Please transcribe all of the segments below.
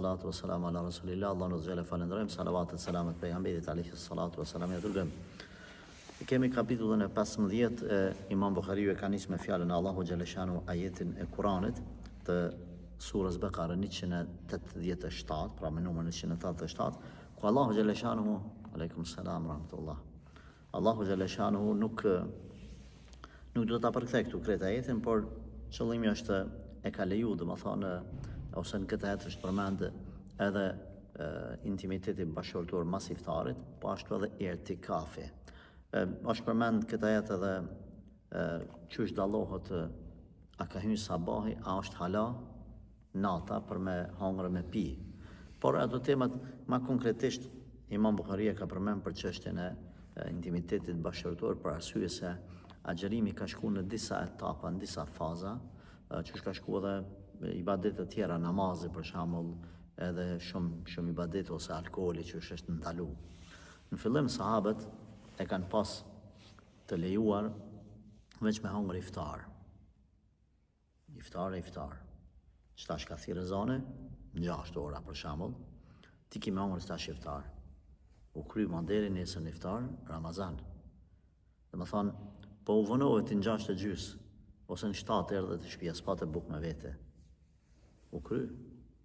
Salatu wa salamu ala rasulillah, Allah në zgjele falendrojmë, salavatet selamet pejgamberit alayhi salatu wa salam, ja dërgëm. Kemi kapitullin e 15 Imam Bukhariu e ka nisë me fjalën Allahu Gjeleshanu ajetin e Kuranit të surës Bekare 187, pra me numër 187, ku Allahu Gjeleshanu, aleikum salam, rahmatullah, Allahu Gjeleshanu nuk do ta përkthej këtu krejt ajetin, por qëllimi është e ka leju, dhe më thonë, ose në këtë ajet është përmend edhe intimiteti bashkëtorë mas iftarit, po ashtu edhe irtikafi. Është përmend këtë ajet edhe qysh dallohet a ka hyrë sabahi, a është hala nata për me hangër me pi. Por ato temat ma konkretisht Imam Bukharia ka përmend për çështjen e intimitetit bashkëtorë për arsye se agjerimi ka shku në disa etapa, në disa faza, që ka shku edhe ibadet të tjera, namazi për shembull, edhe shumë ibadet ose alkooli që është ndalu. Në fillim sahabët e kanë pas të lejuar veç me hangër iftar. Iftar. Qëtash ka thirë zane, në 6 ora për shembull, ti ki me hangër stash iftar. U kry manderi nesër në iftar, Ramazan. Dhe më thonë, po u vënohet në 6:30, ose në 7 erdhe të shtëpia, s'pa të buk me vete. U kry,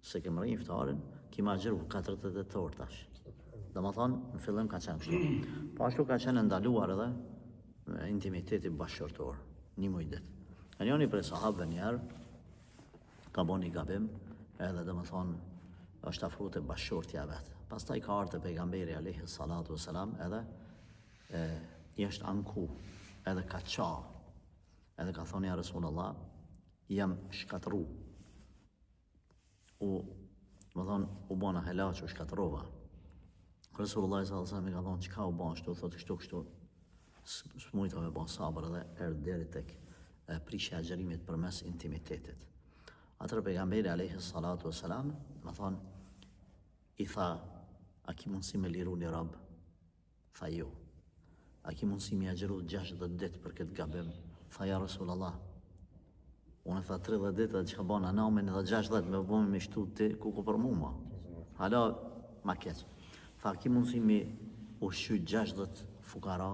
se ke mërë iftarin, ki ma gjërë 40 tortash. Dhe më thonë, në fillim ka qenë kështu. Po ashtu ka qenë ndaluar edhe intimiteti bashkërtor, një muj dit. E njëni prej sahabëve njerë, ka bo një gabim, edhe dhe më thonë, është afru të bashkërtja vetë. Pastaj ka ardhur te pejgamberi alayhi salatu wasalam, edhe i është anku, edhe ka qa, edhe ka thonë ja Rasulullah, jam shkatru. Më thonë, u bona hela që u shkatrova. Rasulullah sallallahu alaihi wasallam i ka thonë, çka u bon shtu, thotë kështu, s'mujta me bon sabër, edhe erdhë deri tek prishja e agjerimit përmes intimitetit. Atëherë pejgamberi alayhi salatu wasalam, më thonë, i tha, a ki mundësi me liru një rab? Tha jo. A ki mundësi me agjeru 60 ditë për këtë gabim? Tha ja Rasulullah. Unë tha 30 ditë dhe që ka bana namin edhe 60 me bëmi me shtu ti kuku për muma. Hala ma keq. Tha ki mundësi me ushqy 60 fukara?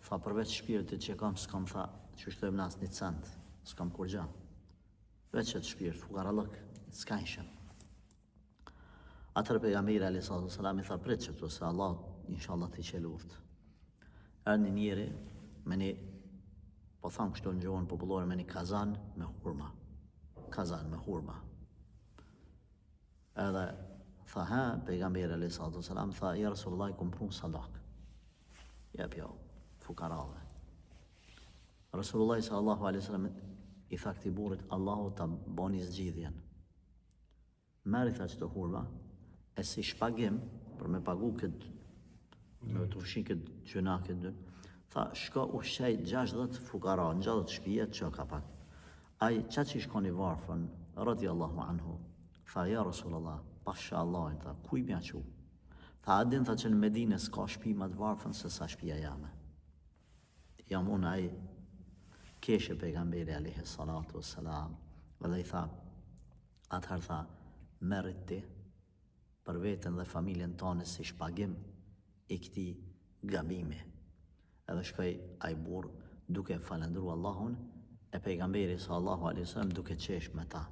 Tha përveç shpirtit që kam s'kam, tha që shtojmë nas një cent, s'kam kur gja. Veç që të shpirt, fukara lëk, s'ka ishëm. Atër pejgamberi alayhi salatu wasalam i tha prit që tu se Allah inshallah t'i qeluft. Erë një njeri me një, po thamë kështu në gjuhën popullore, me një kazan me hurma. Kazan me hurma. Edhe tha pejgamberi alayhi salatu wasalam, tha ja Rasulullah i kom pru sadak. Jep jo, fukarave. Rasulullah sallallahu alaihi wasallam i tha këtij burrit, Allahu ta boni zgjidhjen. Merri tha çdo hurma, e si shpagim, për me pagu këtë, me të fshin këtë gjëna këtë, tha, shko ushqej 60 fukara, në 60 shpijet që ka pak. Ai, qa që i shko një varfën, radiallahu anhu, tha, ja Rasulullah, pasha Allahin, tha, kuj mja qu? Tha, adin, tha, që në Medine s'ka shpi ma të varfën se sa shpia jame. Jam unë ai, keshe pejgamberi alayhi salatu wassalam, dhe i tha, atëherë tha, merrit ti, për veten dhe familjen tonë si shpagim i këtij gabimi. Edhe shkoi ai burr duke falendruar Allahun e pejgamberi sallallahu alaihi wasallam duke qesh me ta.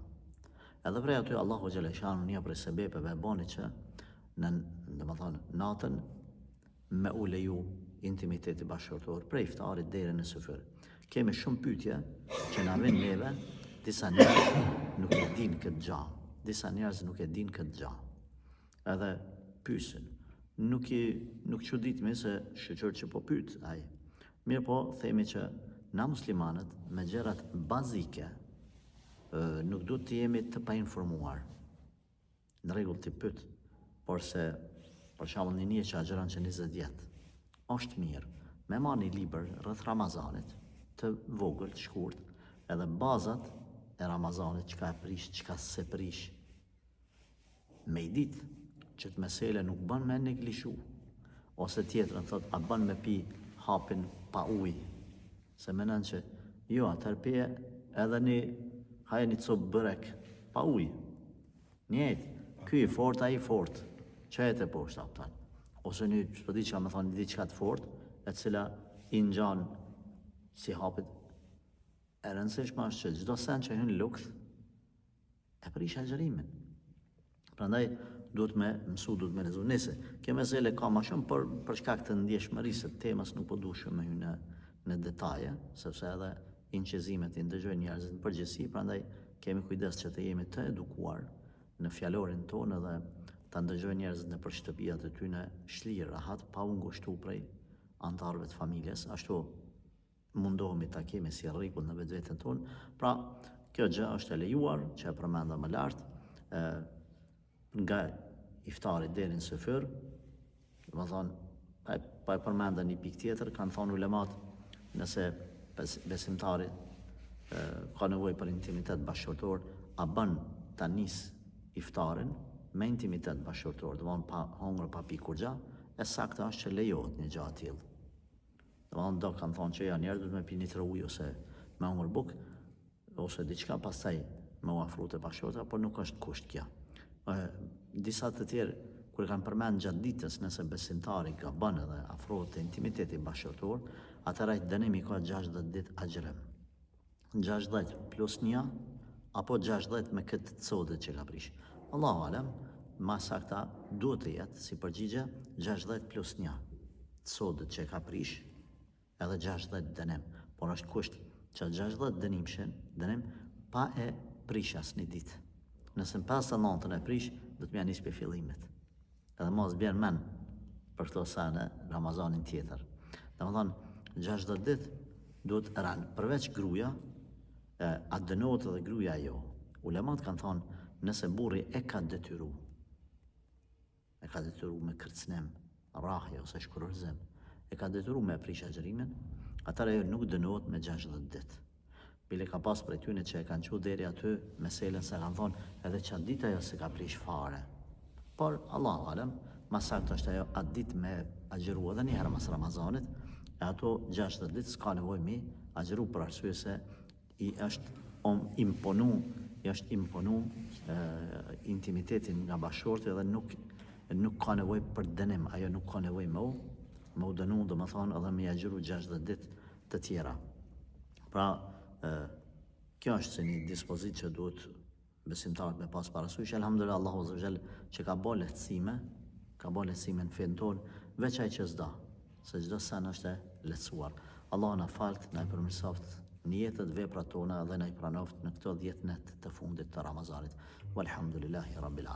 Edhe prej aty Allahu xhaleshanu një prej sebepeve e bani që domethënë natën me u leju intimiteti bashkëtorë prej iftarit deri në sufër. Kemi shumë pyetje që na vijnë neve, disa njerëz nuk e dinë këtë gjë. Disa njerëz nuk e dinë këtë gjë. Edhe pyesin. Nuk çuditemi se shoqër që po pyet ai. Mirë po, themi që na muslimanët me gjërat bazike nuk duhet të jemi të painformuar. Në rregull ti pyet, por se për shembull një që agjeron që 20 vjet, është mirë me marrë një libër rreth Ramazanit, të vogël, të shkurt, edhe bazat e Ramazanit, çka e prish, çka se prish. Me i ditë që të mesele nuk bën me neglishu, ose tjetrën thot, a bën me pi hapin pa ujë, se menon që jo, atër pije edhe një copë bërek pa ujë, njëjtë, ky i fort, ai i fort, qëhet e poshtë apëtan. Ose një, që di që me thonë, një diçka të fort, e cila i ngjan si hapit. E rëndësishme është që çdo sen që hyn lukth, e prish agjërimin. Prandaj duhet me mësu, duhet me lezu. Nëse kjo mesele ka më shumë për shkak të ndjeshmërisë së temës, nuk po duhet me hyrë në detaje, sepse edhe inqizimet i ndëgjojnë njerëzit në përgjithësi, prandaj kemi kujdes që të jemi të edukuar në fjalorin tonë dhe ta ndëgjojnë njerëzit në për shtëpiat e tyre shlirë rahat, pa u ngushtu prej antarëve të familjes. Ashtu mundohemi ta kemi si rregull në vetveten tonë. Pra, kjo gjë është e lejuar, që e përmenda më lart, nga iftari deri në sëfyr, do të thonë, pa e përmenda një pikë tjetër, kanë thonë ulemat, nëse besimtari ka nevojë për intimitet bashkëtorë, a bën ta nis iftarin me intimitet bashkëtorë, do të thonë pa hongër, pa pikur gjatë, e saktë është që lejohet një gjë e tillë. Do të thonë, do kanë thonë që janë njerëz duhet me pi një ujë ose me hongër bukë, ose diçka pastaj me u afru te bashkëtorë, por nuk është kusht kjo. Disa të tjerë, kur kanë përmend gjatë ditës, nëse besimtari ka bën edhe afrohet te intimiteti bashkëtor, atëherë dënimi ka 60 ditë agjërim. 60 plus 1 apo 60 me këtë codë që ka prish. Allahu alem, ma sakta duhet të jetë si përgjigje 60 plus 1 codët që ka prish, edhe 60 dënim. Por është kusht që 60 dënim pa e prish asnjë ditë. Nëse në 59 e prish, do të mja njësë për fillimit. Edhe mos bjerë men për këto sa në Ramazanin tjetër. Dhe më thonë, 60 ditë duhet rënë. Përveç gruja, a dënohet edhe gruja jo. Ulemat kanë thonë, nëse burri e ka detyru me kërcënim, rrahje ose shkurërzim, e ka detyru me prish agjërimin, atëra jo nuk dënohet me 60 ditë. Bile ka pas për e tyne që e kanë qu deri aty meselen se kanë thonë edhe që atë ditë ajo se ka prish fare. Por, Allahu alem, ma saktë është ajo atë ditë me agjëru edhe njëherë mas Ramazanit, e ato 60 ditë s'ka nevoj mi agjëru për arsye se i është imponu intimitetin nga bashkëshorti edhe nuk ka nevoj për dënim, ajo nuk ka nevoj me u dënu, dhe më thonë edhe me agjëru 60 ditë të tjera. Pra, kjo është se një dispozit që duhet besimtarët me pas parasysh. Elhamdulillah, Allahu azza wa jall që ka bë lehtësime në fen tonë, veç ai që s'da, se çdo sen është e lehtësuar. Allahu na falt, na përmirësoft në jetët veprat tona dhe na i pranoft në këto 10 net të fundit të Ramazanit. Walhamdulillahi rabbil alamin.